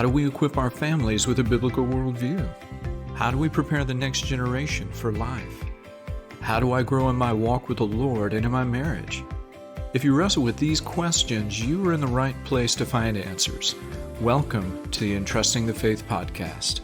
How do we equip our families with a biblical worldview? How do we prepare the next generation for life? How do I grow in my walk with the Lord and in my marriage? If you wrestle with these questions, you are in the right place to find answers. Welcome to the Entrusting the Faith podcast.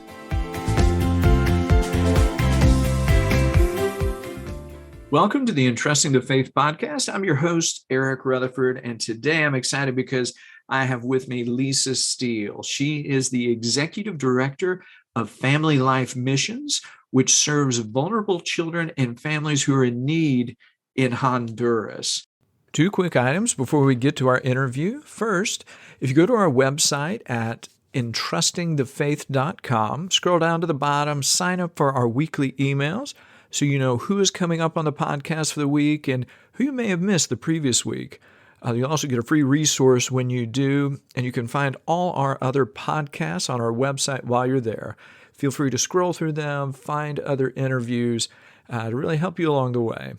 Welcome to the Entrusting the Faith podcast. I'm your host, Eric Rutherford, and today I'm excited because I have with me Lisa Steele. She is the Executive Director of Family Life Missions, which serves vulnerable children and families who are in need in Honduras. Two quick items before we get to our interview. First, if you go to our website at entrustingthefaith.com, scroll down to the bottom, sign up for our weekly emails so you know who is coming up on the podcast for the week and who you may have missed the previous week. You'll also get a free resource when you do, and you can find all our other podcasts on our website while you're there. Feel free to scroll through them, find other interviews to really help you along the way.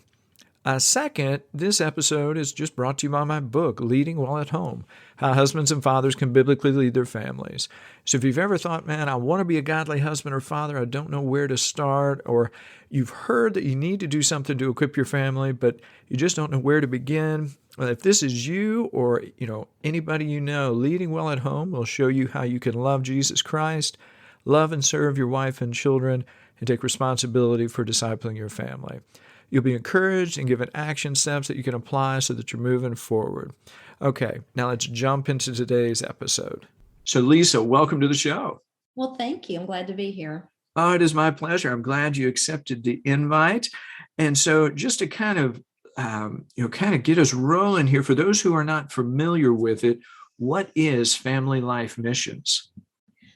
Second, this episode is just brought to you by my book, Leading While at Home, How Husbands and Fathers Can Biblically Lead Their Families. So if you've ever thought, man, I want to be a godly husband or father, I don't know where to start, or you've heard that you need to do something to equip your family, but you just don't know where to begin, well, if this is you or anybody you know, Leading Well at Home will show you how you can love Jesus Christ, love and serve your wife and children, and take responsibility for discipling your family. You'll be encouraged and given action steps that you can apply so that you're moving forward. Okay, now let's jump into today's episode. So Lisa, welcome to the show. Well, thank you. I'm glad to be here. Oh, it is my pleasure. I'm glad you accepted the invite. And so just to kind of get us rolling here, for those who are not familiar with it, what is Family Life Missions?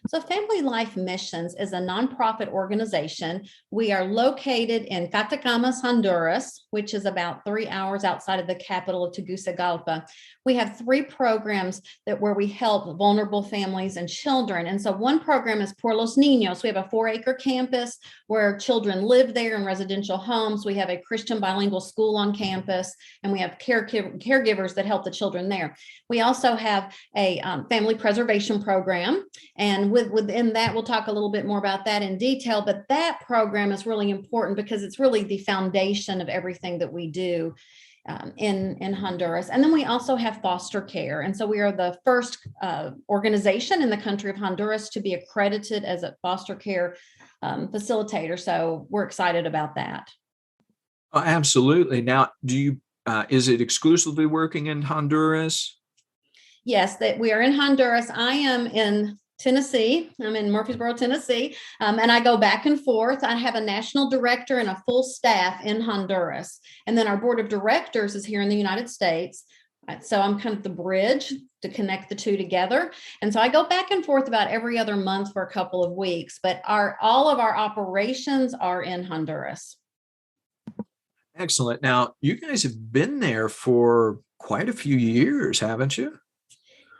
So Family Life Missions is a nonprofit organization. We are located in Catacamas, Honduras, which is about 3 hours outside of the capital of Tegucigalpa. We have 3 programs where we help vulnerable families and children. And so one program is Por los Niños. We have a 4-acre campus where children live there in residential homes. We have a Christian bilingual school on campus, and we have caregivers that help the children there. We also have a family preservation program, and within that, we'll talk a little bit more about that in detail, but that program is really important because it's really the foundation of everything that we do in Honduras. And then we also have foster care. And so we are the first organization in the country of Honduras to be accredited as a foster care facilitator. So we're excited about that. Oh, absolutely. Now, is it exclusively working in Honduras? Yes, that we are in Honduras. I am in Tennessee. I'm in Murfreesboro, Tennessee, and I go back and forth. I have a national director and a full staff in Honduras. And then our board of directors is here in the United States. So I'm kind of the bridge to connect the two together. And so I go back and forth about every other month for a couple of weeks, but all of our operations are in Honduras. Excellent. Now, you guys have been there for quite a few years, haven't you?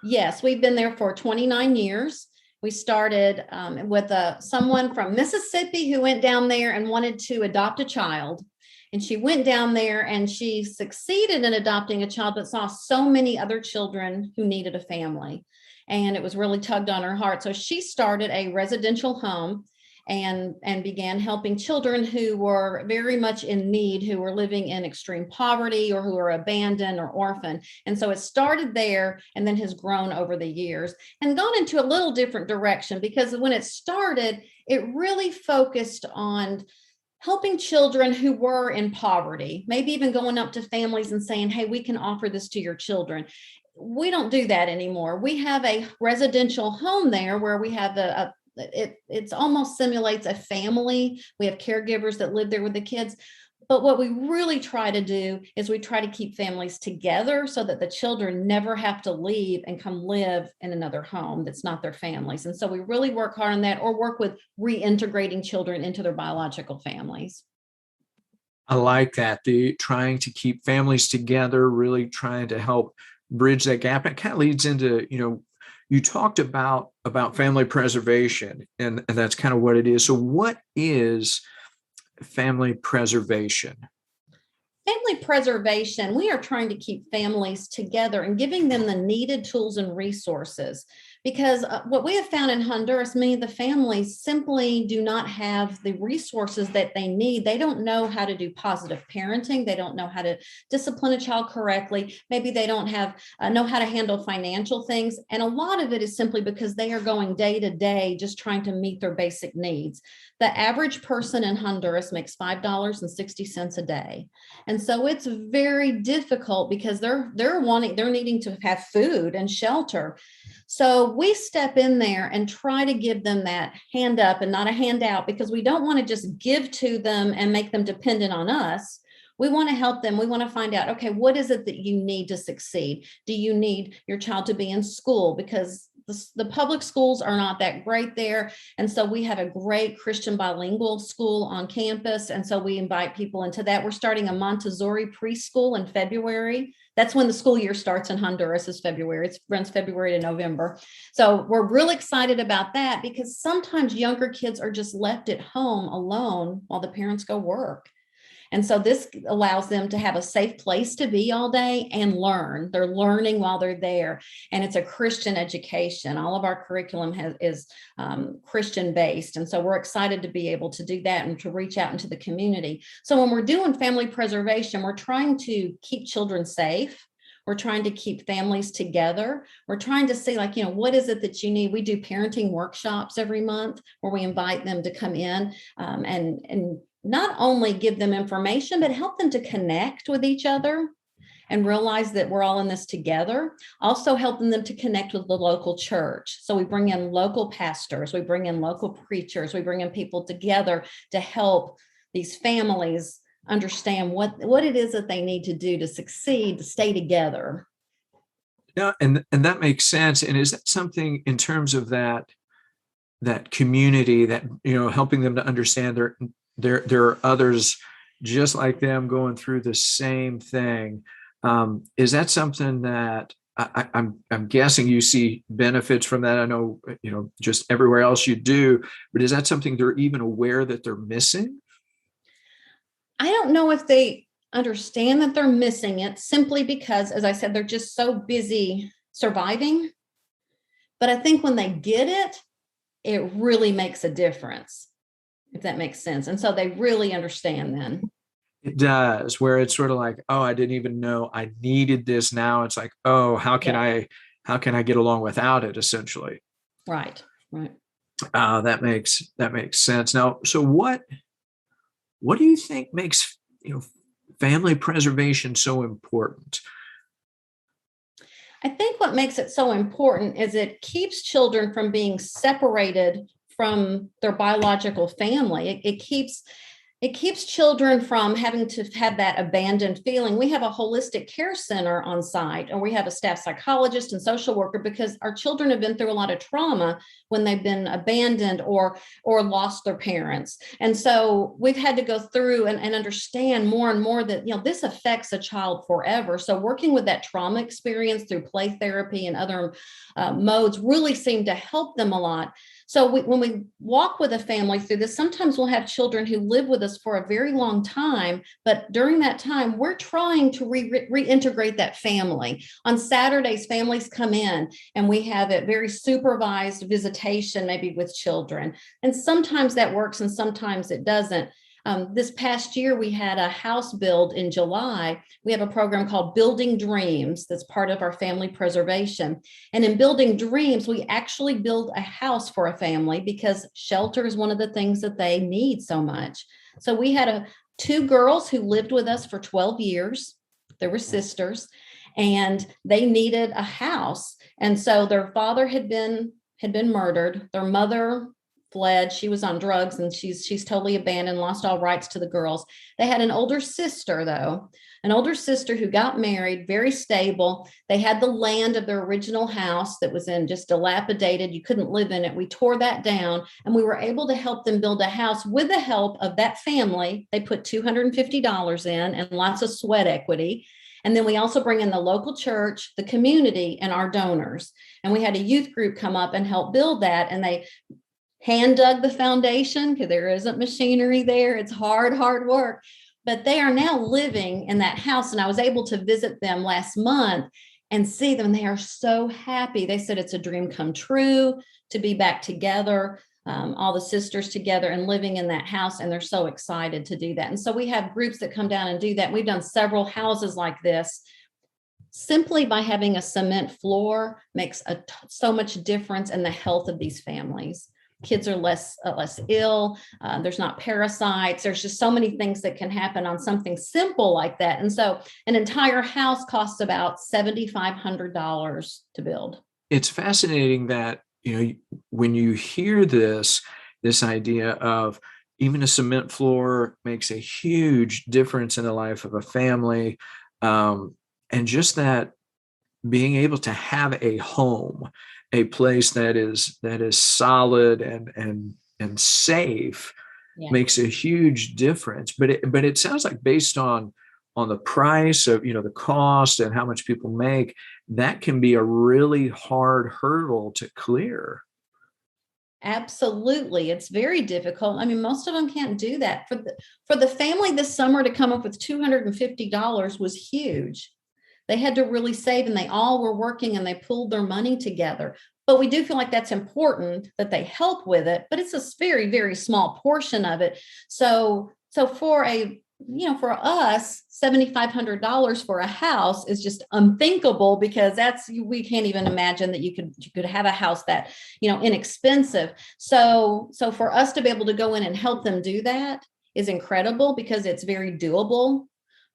Yes, we've been there for 29 years. We started with someone from Mississippi who went down there and wanted to adopt a child. And she went down there and she succeeded in adopting a child, but saw so many other children who needed a family. And it was really tugged on her heart. So she started a residential home and began helping children who were very much in need, who were living in extreme poverty or who were abandoned or orphaned. And so it started there and then has grown over the years and gone into a little different direction, because when it started, it really focused on helping children who were in poverty, maybe even going up to families and saying, hey, we can offer this to your children. We don't do that anymore. We have a residential home there where we have it almost simulates a family. We have caregivers that live there with the kids. But what we really try to do is we try to keep families together so that the children never have to leave and come live in another home that's not their families. And so we really work hard on that, or work with reintegrating children into their biological families. I like that. The trying to keep families together, really trying to help bridge that gap. It kind of leads into, you talked about family preservation, and that's kind of what it is. So what is family preservation? Family preservation, we are trying to keep families together and giving them the needed tools and resources. Because what we have found in Honduras, many of the families simply do not have the resources that they need. They don't know how to do positive parenting. They don't know how to discipline a child correctly. Maybe they don't have know how to handle financial things. And a lot of it is simply because they are going day to day, just trying to meet their basic needs. The average person in Honduras makes $5.60 a day. And so it's very difficult because they're needing to have food and shelter. So we step in there and try to give them that hand up and not a handout, because we don't want to just give to them and make them dependent on us. We want to help them. We want to find out, okay, what is it that you need to succeed? Do you need your child to be in school? Because the public schools are not that great there. And so we have a great Christian bilingual school on campus. And so we invite people into that. We're starting a Montessori preschool in February. That's when the school year starts in Honduras, is February. It runs February to November. So we're really excited about that, because sometimes younger kids are just left at home alone while the parents go work. And so this allows them to have a safe place to be all day and learn. They're learning while they're there. And it's a Christian education. All of our curriculum is Christian based. And so we're excited to be able to do that and to reach out into the community. So when we're doing family preservation, we're trying to keep children safe. We're trying to keep families together. We're trying to see, like, what is it that you need? We do parenting workshops every month where we invite them to come in and not only give them information, but help them to connect with each other and realize that we're all in this together. Also helping them to connect with the local church. So we bring in local pastors, we bring in local preachers, we bring in people together to help these families understand what it is that they need to do to succeed, to stay together. Yeah, and that makes sense. And is that something in terms of that community, that helping them to understand there are others just like them going through the same thing? Is that something that I'm guessing you see benefits from that? I know, just everywhere else you do, but is that something they're even aware that they're missing? I don't know if they understand that they're missing it, simply because, as I said, they're just so busy surviving. But I think when they get it, it really makes a difference, if that makes sense. And so they really understand then. It does, where it's sort of like, oh, I didn't even know I needed this. Now it's like, oh, how can I get along without it, essentially? Right. That makes sense. Now, so what do you think makes family preservation so important? I think what makes it so important is it keeps children from being separated from their biological family. It keeps children from having to have that abandoned feeling. We have a holistic care center on site, and we have a staff psychologist and social worker, because our children have been through a lot of trauma when they've been abandoned or lost their parents. And so we've had to go through and understand more and more that, this affects a child forever. So working with that trauma experience through play therapy and other modes really seemed to help them a lot. So when we walk with a family through this, sometimes we'll have children who live with us for a very long time, but during that time, we're trying to reintegrate that family. On Saturdays, families come in and we have a very supervised visitation, maybe with children. And sometimes that works and sometimes it doesn't. This past year, we had a house build in July. We have a program called Building Dreams that's part of our family preservation. And in Building Dreams, we actually build a house for a family because shelter is one of the things that they need so much. So we had two girls who lived with us for 12 years. They were sisters, and they needed a house. And so their father had been murdered. Their mother fled. She was on drugs, and she's totally abandoned, lost all rights to the girls. They had an older sister, though, who got married, very stable. They had the land of their original house that was in just dilapidated. You couldn't live in it. We tore that down, and we were able to help them build a house with the help of that family. They put $250 in and lots of sweat equity. And then we also bring in the local church, the community, and our donors. And we had a youth group come up and help build that. And they hand dug the foundation because there isn't machinery there. It's hard work. but they are now living in that house. And I was able to visit them last month and see them. They are so happy. They said it's a dream come true to be back together, all the sisters together and living in that house. And they're so excited to do that. And so we have groups that come down and do that. We've done several houses like this. Simply by having a cement floor makes so much difference in the health of these families. Kids are less ill. There's not parasites. There's just so many things that can happen on something simple like that. And so an entire house costs about $7,500 to build. It's fascinating that, when you hear this idea of even a cement floor makes a huge difference in the life of a family. And just that being able to have a home, a place that is solid and safe, makes a huge difference. But it sounds like based on the price of, the cost and how much people make, that can be a really hard hurdle to clear. Absolutely. It's very difficult. I mean, most of them can't do that. For the family this summer to come up with $250 was huge. They had to really save, and they all were working and they pulled their money together. But we do feel like that's important that they help with it, but it's a very, very small portion of it. So for for us, $7,500 for a house is just unthinkable, because we can't even imagine that you could have a house that, inexpensive. So for us to be able to go in and help them do that is incredible, because it's very doable.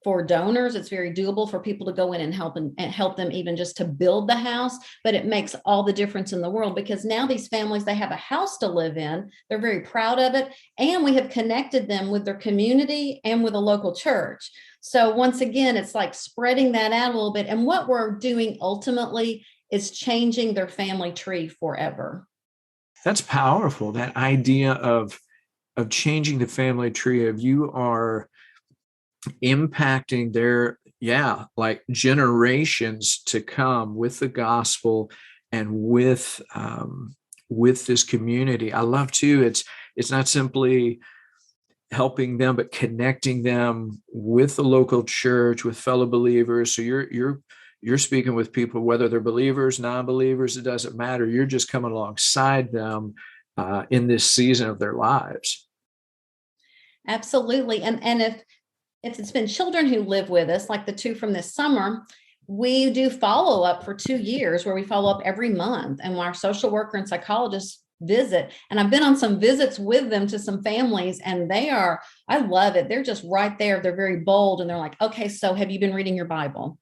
For donors, it's very doable for people to go in and help them even just to build the house. But it makes all the difference in the world, because now these families, they have a house to live in. They're very proud of it. And we have connected them with their community and with a local church. So once again, it's like spreading that out a little bit. And what we're doing ultimately is changing their family tree forever. That's powerful. That idea of changing the family tree, of you are impacting their like generations to come with the gospel and with this community. I love too, it's not simply helping them, but connecting them with the local church, with fellow believers. So you're speaking with people, whether they're believers, non-believers, it doesn't matter. You're just coming alongside them in this season of their lives. Absolutely. And if it's been children who live with us, like the two from this summer, we do follow up for 2 years, where we follow up every month, and our social worker and psychologist visit. And I've been on some visits with them to some families, and I love it. They're just right there. They're very bold. And they're like, okay, so have you been reading your Bible?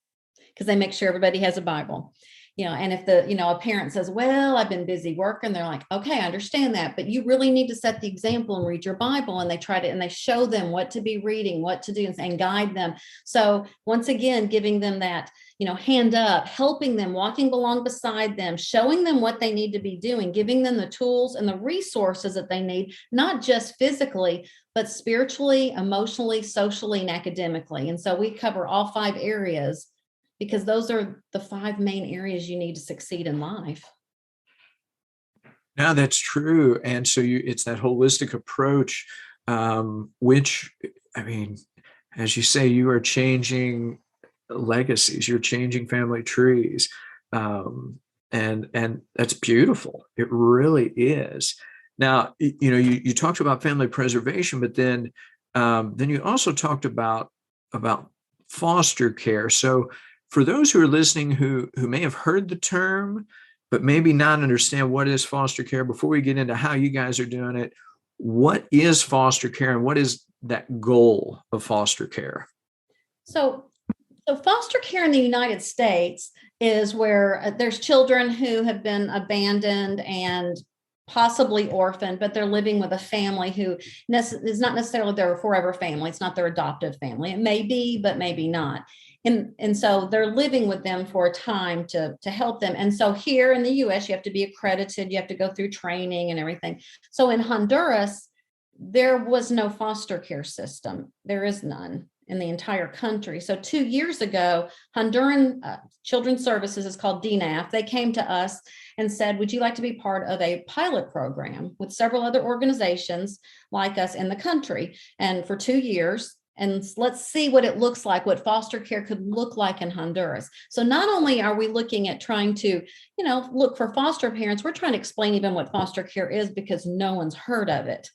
Because they make sure everybody has a Bible. And if a parent says, well, I've been busy working, they're like, okay, I understand that, but you really need to set the example and read your Bible. And they and they show them what to be reading, what to do, and guide them. So once again, giving them that, hand up, helping them, walking along beside them, showing them what they need to be doing, giving them the tools and the resources that they need, not just physically, but spiritually, emotionally, socially, and academically. And so we cover all 5 areas, because those are the 5 main areas you need to succeed in life. No, that's true. And so it's that holistic approach, which, I mean, as you say, you are changing legacies, you're changing family trees. And that's beautiful. It really is. Now, you talked about family preservation, but then you also talked about foster care. So for those who are listening who may have heard the term, but maybe not understand what is foster care, before we get into how you guys are doing it, what is foster care and what is that goal of foster care? So foster care in the United States is where there's children who have been abandoned and possibly orphaned, but they're living with a family who is not necessarily their forever family. It's not their adoptive family. It may be, but maybe not. And so they're living with them for a time to help them. And so here in the US, you have to be accredited. You have to go through training and everything. So in Honduras, there was no foster care system. There is none in the entire country. So 2 years ago, Honduran Children's Services, is called DNAF. They came to us and said, would you like to be part of a pilot program with several other organizations like us in the country? And for 2 years, and let's see what it looks like, what foster care could look like in Honduras. So not only are we looking at trying to, look for foster parents, we're trying to explain even what foster care is because no one's heard of it.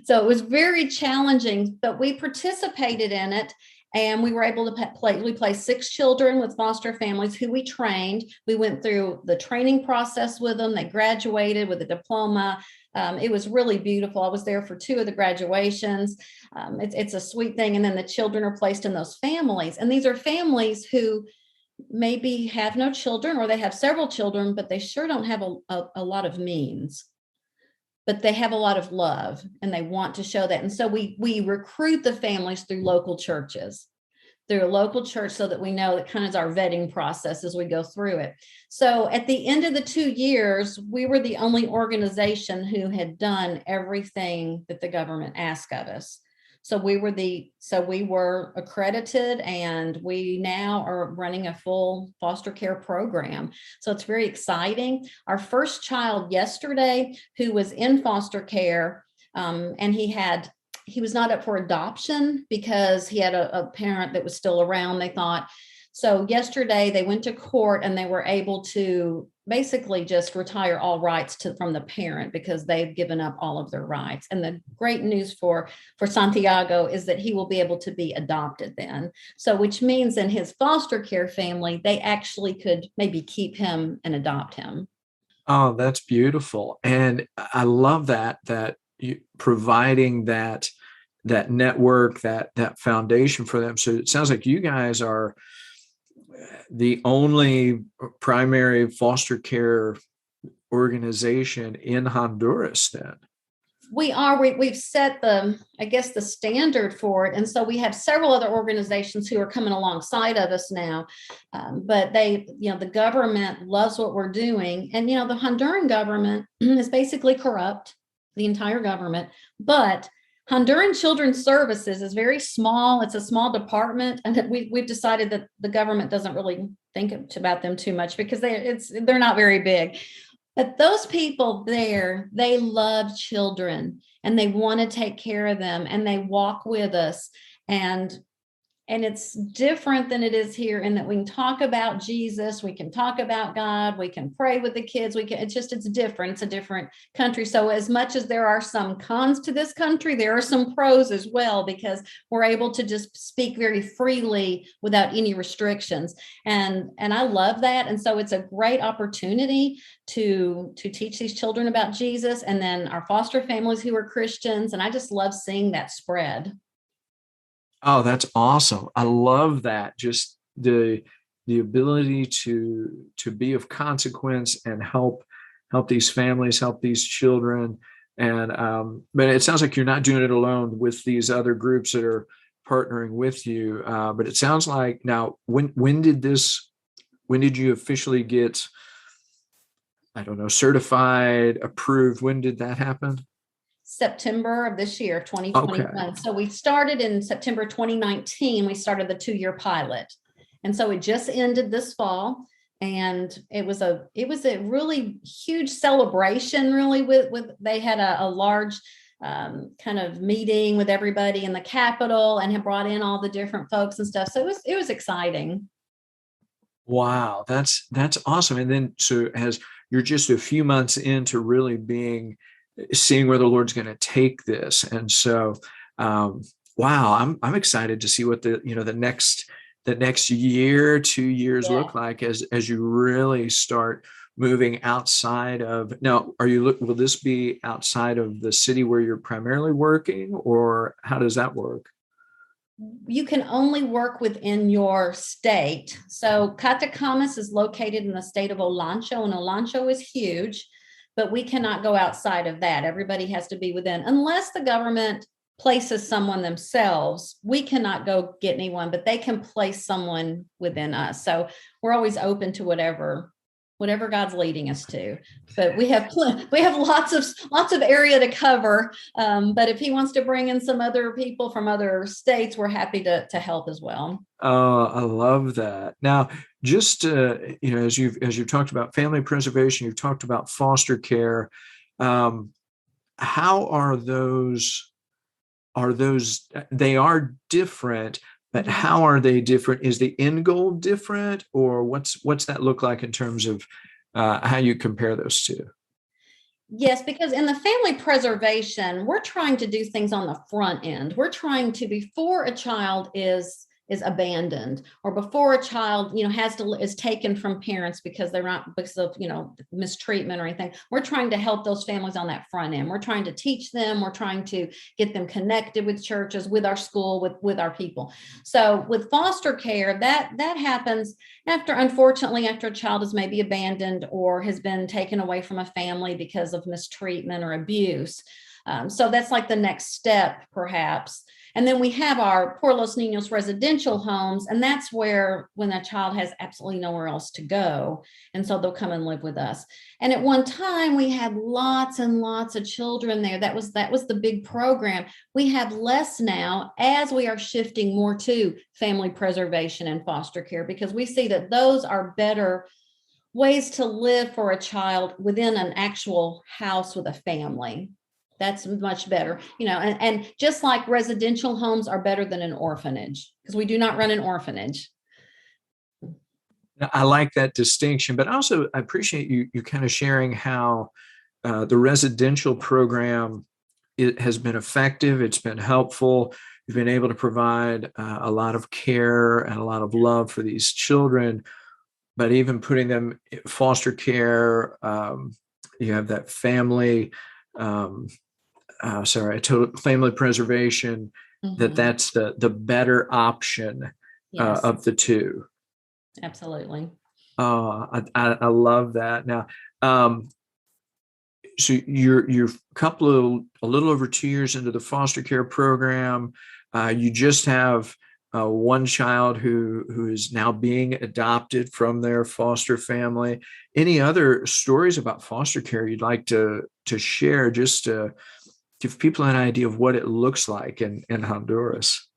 So it was very challenging, but we participated in it. And we were able to we placed 6 children with foster families who we trained. We went through the training process with them. They graduated with a diploma. It was really beautiful. I was there for 2 of the graduations. It's a sweet thing. And then the children are placed in those families. And these are families who maybe have no children, or they have several children, but they sure don't have a lot of means. But they have a lot of love and they want to show that. And so we recruit the families through local churches, through a local church, so that we know that kind of is our vetting process as we go through it. So at the end of the 2 years, we were the only organization who had done everything that the government asked of us. So we were accredited, and we now are running a full foster care program. So it's very exciting. Our first child yesterday, who was in foster care, and he was not up for adoption because he had a parent that was still around, they thought. So yesterday they went to court and they were able to basically just retire all rights from the parent because they've given up all of their rights. And the great news for Santiago is that he will be able to be adopted then. So which means in his foster care family, they actually could maybe keep him and adopt him. Oh, that's beautiful. And I love that you providing that network, that foundation for them. So it sounds like you guys are the only primary foster care organization in Honduras then. We are. We've set the standard for it. And so we have several other organizations who are coming alongside of us now. But the government loves what we're doing. And, the Honduran government is basically corrupt, the entire government. But Honduran Children's Services is very small. It's a small department, and we've decided that the government doesn't really think about them too much because they're not very big. But those people there, they love children and they want to take care of them, and they walk with us. And it's different than it is here in that we can talk about Jesus, we can talk about God, we can pray with the kids. It's different. It's a different country. So as much as there are some cons to this country, there are some pros as well, because we're able to just speak very freely without any restrictions. And I love that. And so it's a great opportunity to teach these children about Jesus, and then our foster families who are Christians. And I just love seeing that spread. Oh, that's awesome. I love that. Just the ability to be of consequence and help these families, help these children. And but it sounds like you're not doing it alone with these other groups that are partnering with you. But it sounds like now, when did you officially get, I don't know, certified, approved? When did that happen? September of this year, 2021. Okay. So we started in September 2019. We started the 2-year pilot. And so it just ended this fall. And it was a really huge celebration, really, with they had a large kind of meeting with everybody in the Capitol and had brought in all the different folks and stuff. So it was exciting. Wow, that's awesome. And then so as you're just a few months into really seeing where the Lord's going to take this. And so, wow, I'm excited to see what the next year, 2 years look like as you really start moving outside of. Now, will this be outside of the city where you're primarily working, or how does that work? You can only work within your state. So Catacamas is located in the state of Olancho, and Olancho is huge. But we cannot go outside of that. Everybody has to be within, unless the government places someone themselves. We cannot go get anyone, but they can place someone within us. So we're always open to whatever God's leading us to. But we have lots of area to cover. But if He wants to bring in some other people from other states, we're happy to help as well. Oh, I love that. Now, just as you've talked about family preservation, you've talked about foster care. How are those are those, they are different, but Mhm. how are they different? Is the end goal different, or what's that look like in terms of how you compare those two? Yes, because in the family preservation, we're trying to do things on the front end. We're trying to, before a child is abandoned, or before a child, is taken from parents because they're not, because of, mistreatment or anything. We're trying to help those families on that front end. We're trying to teach them. We're trying to get them connected with churches, with our school, with our people. So with foster care, that happens unfortunately, after a child is maybe abandoned or has been taken away from a family because of mistreatment or abuse. So that's like the next step, perhaps. And then we have our Por los Niños residential homes, and that's where, when a child has absolutely nowhere else to go, and so they'll come and live with us. And at one time, we had lots and lots of children there. That was the big program. We have less now, as we are shifting more to family preservation and foster care, because we see that those are better ways to live for a child within an actual house with a family. That's much better, and just like residential homes are better than an orphanage, because we do not run an orphanage. Now, I like that distinction, but also I appreciate you kind of sharing how the residential program, it has been effective. It's been helpful. You've been able to provide a lot of care and a lot of love for these children, but even putting them in foster care, you have that family, total family preservation, Mhm. that's the better option Yes, of the two. absolutely. I love that. Now, um, so you're a little over 2 years into the foster care program. You just have one child who is now being adopted from their foster family. Any other stories about foster care you'd like to share, just to give people an idea of what it looks like in Honduras?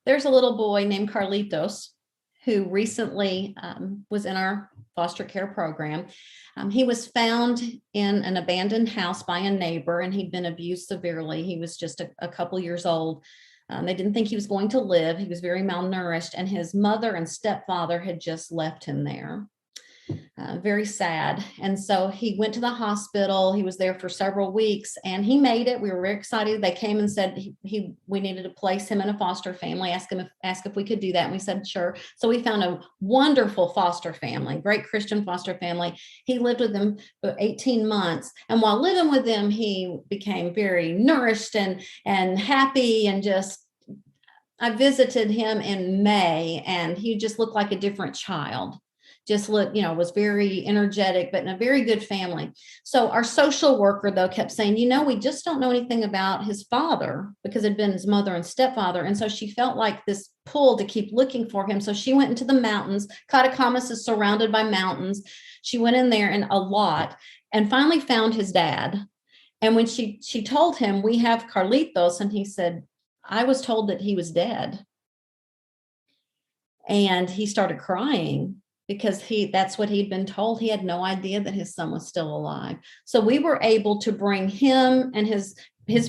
There's a little boy named Carlitos who recently was in our foster care program. He was found in an abandoned house by a neighbor, and he'd been abused severely. He was just a couple years old. They didn't think he was going to live. He was very malnourished, and his mother and stepfather had just left him there. Very sad. And so he went to the hospital. He was there for several weeks, and he made it. We were very excited. They came and said we needed to place him in a foster family. Ask if we could do that. And we said sure. So we found a wonderful foster family, great Christian foster family. He lived with them for 18 months, and while living with them, he became very nourished and happy, and just, I visited him in May, and he just looked like a different child. Just looked, was very energetic, but in a very good family. So our social worker, though, kept saying, we just don't know anything about his father, because it'd been his mother and stepfather. And so she felt like this pull to keep looking for him. So she went into the mountains. Catacamas is surrounded by mountains. She went in there and a lot, and finally found his dad. And when she told him, we have Carlitos, and he said, I was told that he was dead. And he started crying, because that's what he'd been told. He had no idea that his son was still alive. So we were able to bring him and his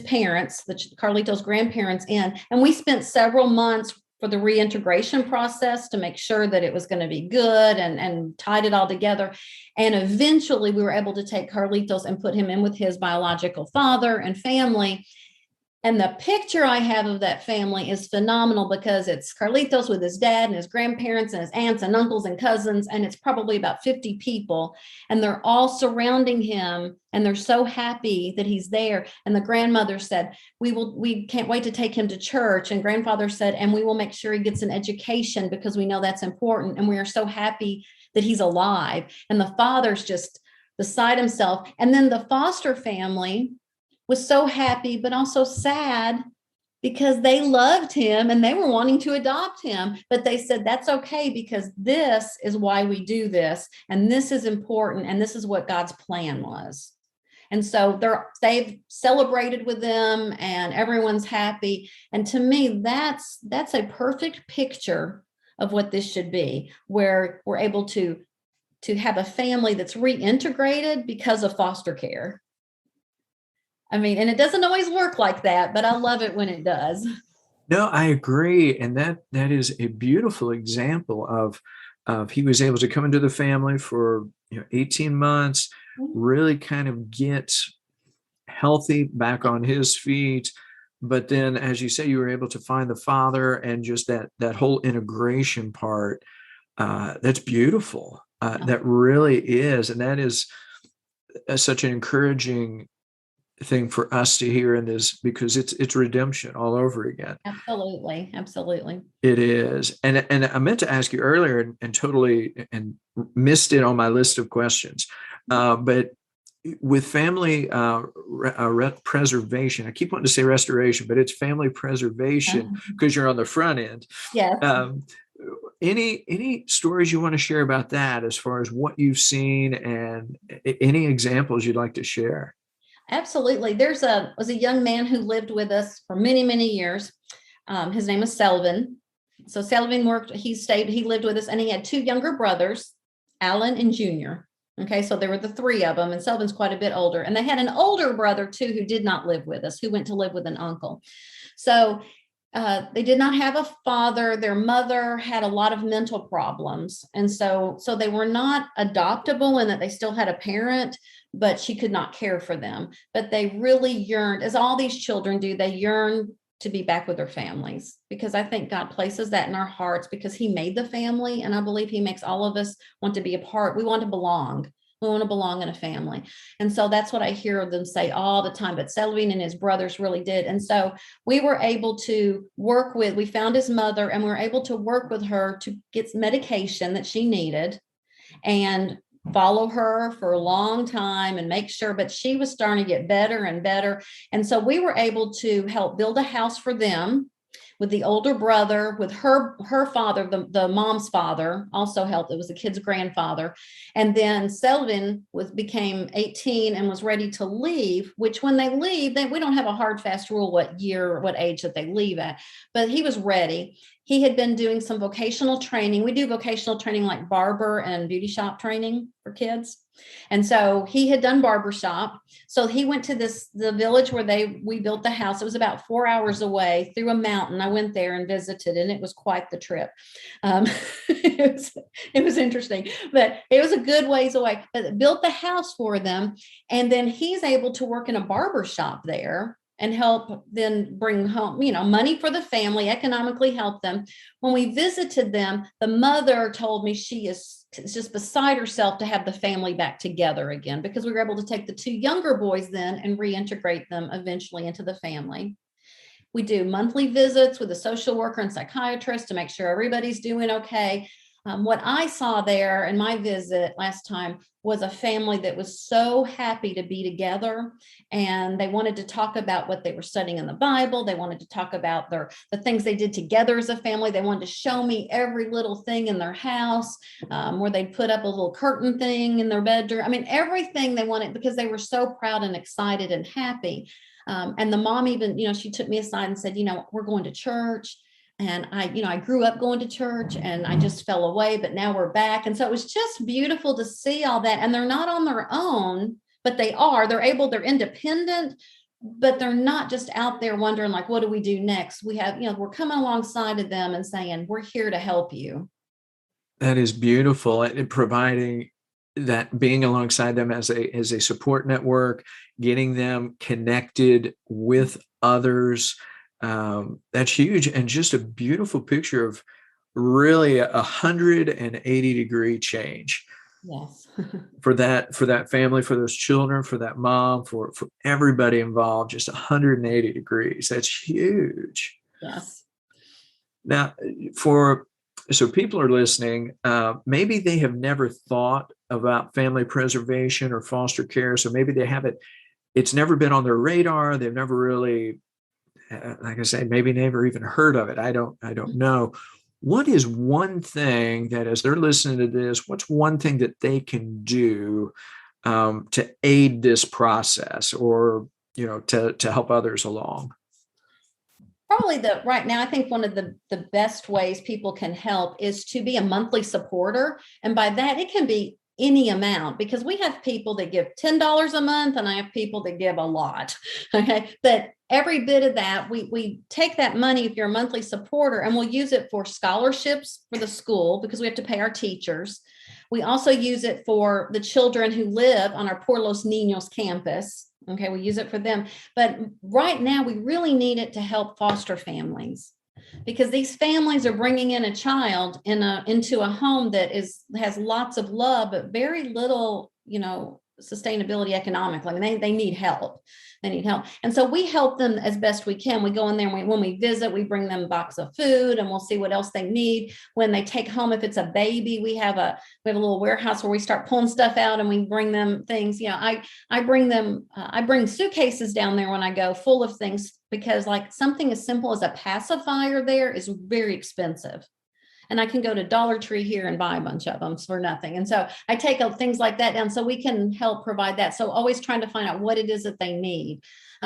parents, the Carlitos' grandparents, in, and we spent several months for the reintegration process to make sure that it was going to be good, and tied it all together. And eventually we were able to take Carlitos and put him in with his biological father and family. And the picture I have of that family is phenomenal, because it's Carlitos with his dad and his grandparents and his aunts and uncles and cousins, and it's probably about 50 people, and they're all surrounding him, and they're so happy that he's there. And the grandmother said, we can't wait to take him to church. And grandfather said, and we will make sure he gets an education, because we know that's important, and we are so happy that he's alive. And the father's just beside himself. And then the foster family was so happy, but also sad, because they loved him and they were wanting to adopt him. But they said, that's okay, because this is why we do this. And this is important. And this is what God's plan was. And so they've celebrated with them, and everyone's happy. And to me, that's a perfect picture of what this should be, where we're able to have a family that's reintegrated because of foster care. I mean, and it doesn't always work like that, but I love it when it does. No, I agree. And that is a beautiful example of he was able to come into the family for 18 months, really kind of get healthy back on his feet. But then, as you say, you were able to find the father and just that whole integration part. That's beautiful. That really is. And that is such an encouraging thing for us to hear in this, because it's redemption all over again. Absolutely. Absolutely. It is. And I meant to ask you earlier and totally and missed it on my list of questions. But with family preservation, I keep wanting to say restoration, but it's family preservation because you're on the front end. Yes. Any stories you want to share about that as far as what you've seen and any examples you'd like to share? Absolutely. Was a young man who lived with us for many, many years. His name was Selvin. So Selvin he lived with us, and he had two younger brothers, Alan and Junior. Okay. So there were the three of them, and Selvin's quite a bit older. And they had an older brother too, who did not live with us, who went to live with an uncle. So they did not have a father. Their mother had a lot of mental problems. And so they were not adoptable in that they still had a parent, but she could not care for them. But they really yearned, as all these children do, they yearn to be back with their families, because I think God places that in our hearts because he made the family. And I believe he makes all of us want to be a part. We want to belong. We want to belong in a family. And so that's what I hear them say all the time. But Selvin and his brothers really did. And so we were able to we found his mother, and we were able to work with her to get medication that she needed and follow her for a long time and make sure, but she was starting to get better and better. And so we were able to help build a house for them with the older brother, with her father, the mom's father also helped. It was the kid's grandfather. And then Selvin became 18 and was ready to leave, which when they leave, we don't have a hard, fast rule what year or what age that they leave at, but he was ready. He had been doing some vocational training. We do vocational training like barber and beauty shop training for kids. And so he had done barbershop. So he went to the village where we built the house. It was about 4 hours away through a mountain. I went there and visited, and it was quite the trip. It was interesting, but it was a good ways away. But built the house for them. And then he's able to work in a barbershop there and help then bring home, money for the family, economically help them. When we visited them, the mother told me she is just beside herself to have the family back together again, because we were able to take the two younger boys then and reintegrate them eventually into the family. We do monthly visits with a social worker and psychiatrist to make sure everybody's doing okay. What I saw there in my visit last time was a family that was so happy to be together, and they wanted to talk about what they were studying in the Bible. They wanted to talk about the things they did together as a family. They wanted to show me every little thing in their house, where they'd put up a little curtain thing in their bedroom. I mean, everything they wanted, because they were so proud and excited and happy. And the mom even, she took me aside and said, we're going to church. And I grew up going to church, and I just fell away, but now we're back. And so it was just beautiful to see all that. And they're not on their own, but they're independent, but they're not just out there wondering, like, what do we do next? We're coming alongside of them and saying, we're here to help you. That is beautiful. And providing that, being alongside them as a support network, getting them connected with others. That's huge, and just a beautiful picture of really 180-degree change. Yes. for that family, for those children, for that mom, for everybody involved, just 180 degrees. That's huge. Yes. Now, so people are listening, maybe they have never thought about family preservation or foster care. So maybe it's never been on their radar. They've never really, like I say, maybe never even heard of it. I don't know. What is one thing that, as they're listening to this, what's one thing that they can do to aid this process, or to help others along? Probably right now, I think one of the best ways people can help is to be a monthly supporter. And by that, it can be any amount, because we have people that give $10 a month and I have people that give a lot. Okay. But every bit of that, we take that money, if you're a monthly supporter, and we'll use it for scholarships for the school because we have to pay our teachers. We also use it for the children who live on our Por Los Niños campus. Okay, we use it for them. But right now, we really need it to help foster families, because these families are bringing in a child into a home that has lots of love, but very little, sustainability economically. I mean, they need help. They need help. And so we help them as best we can. We go in there and when we visit, we bring them a box of food and we'll see what else they need. When they take home, if it's a baby, we have a little warehouse where we start pulling stuff out and we bring them things. I bring suitcases down there when I go full of things, because like something as simple as a pacifier there is very expensive. And I can go to Dollar Tree here and buy a bunch of them for nothing. And so I take things like that down so we can help provide that. So always trying to find out what it is that they need.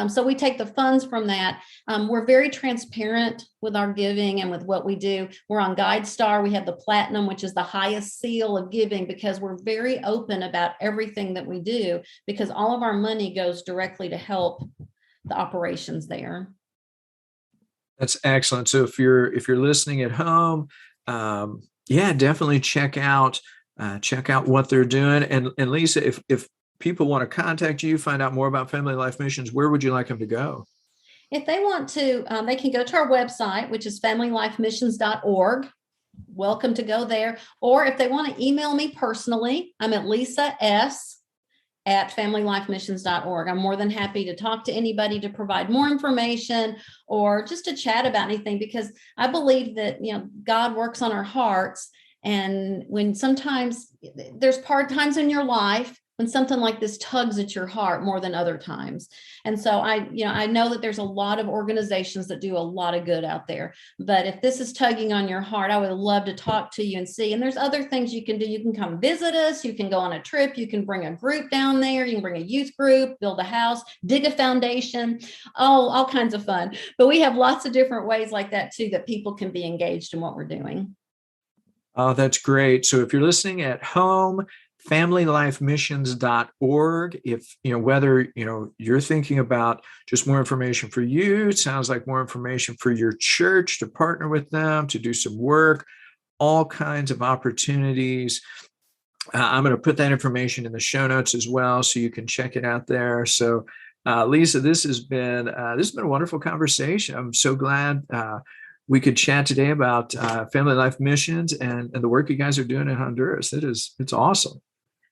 So we take the funds from that. We're very transparent with our giving and with what we do. We're on GuideStar. We have the Platinum, which is the highest seal of giving, because we're very open about everything that we do, because all of our money goes directly to help the operations there. That's excellent. So if you're listening at home, definitely check out what they're doing. And Lisa, if people want to contact you, find out more about Family Life Missions, where would you like them to go? If they want to, they can go to our website, which is familylifemissions.org. Welcome to go there. Or if they want to email me personally, I'm at lisa.s@familylifemissions.org. I'm more than happy to talk to anybody to provide more information or just to chat about anything, because I believe that, God works on our hearts. And when sometimes there's times in your life when something like this tugs at your heart more than other times. And so I know that there's a lot of organizations that do a lot of good out there, but if this is tugging on your heart, I would love to talk to you and see. And there's other things you can do. You can come visit us. You can go on a trip. You can bring a group down there. You can bring a youth group, build a house, dig a foundation, all kinds of fun. But we have lots of different ways like that too, that people can be engaged in what we're doing. Oh, that's great. So if you're listening at home, familylifemissions.org. If, whether, you're thinking about just more information for you, it sounds like more information for your church to partner with them, to do some work, all kinds of opportunities. I'm going to put that information in the show notes as well, so you can check it out there. So, Lisa, this has been a wonderful conversation. I'm so glad we could chat today about Family Life Missions and the work you guys are doing in Honduras. It's awesome.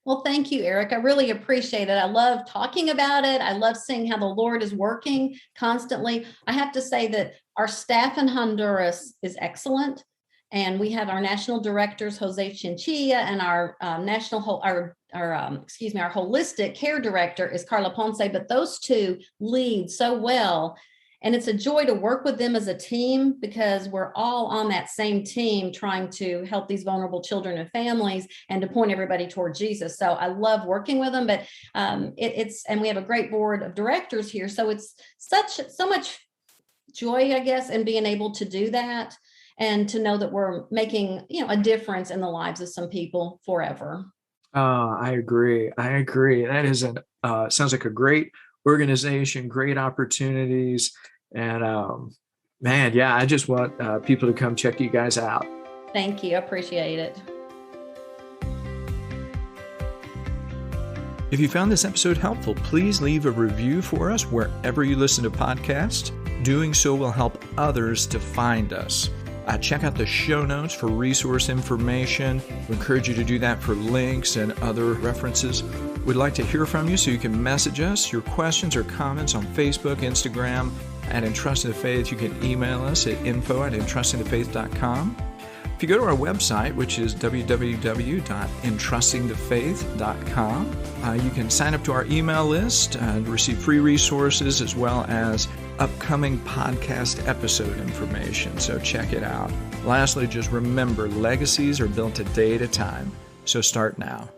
Well, thank you, Eric. I really appreciate it. I love talking about it. I love seeing how the Lord is working constantly. I have to say that our staff in Honduras is excellent. And we have our national directors, Jose Chinchilla, and our holistic care director is Carla Ponce. But those two lead so well. And it's a joy to work with them as a team, because we're all on that same team trying to help these vulnerable children and families and to point everybody toward Jesus. So I love working with them, but and we have a great board of directors here. So it's so much joy, I guess, in being able to do that and to know that we're making, a difference in the lives of some people forever. I agree. That is sounds like a great organization, great opportunities. And I just want people to come check you guys out. Thank you. I appreciate it. If you found this episode helpful, please leave a review for us wherever you listen to podcasts. Doing so will help others to find us. Check out the show notes for resource information. We encourage you to do that for links and other references. We'd like to hear from you, so you can message us your questions or comments on Facebook, Instagram, at Entrusting the Faith. You can email us at info@entrustingthefaith.com. If you go to our website, which is www.entrustingthefaith.com, you can sign up to our email list and receive free resources as well as upcoming podcast episode information. So check it out. Lastly, just remember, legacies are built a day at a time. So start now.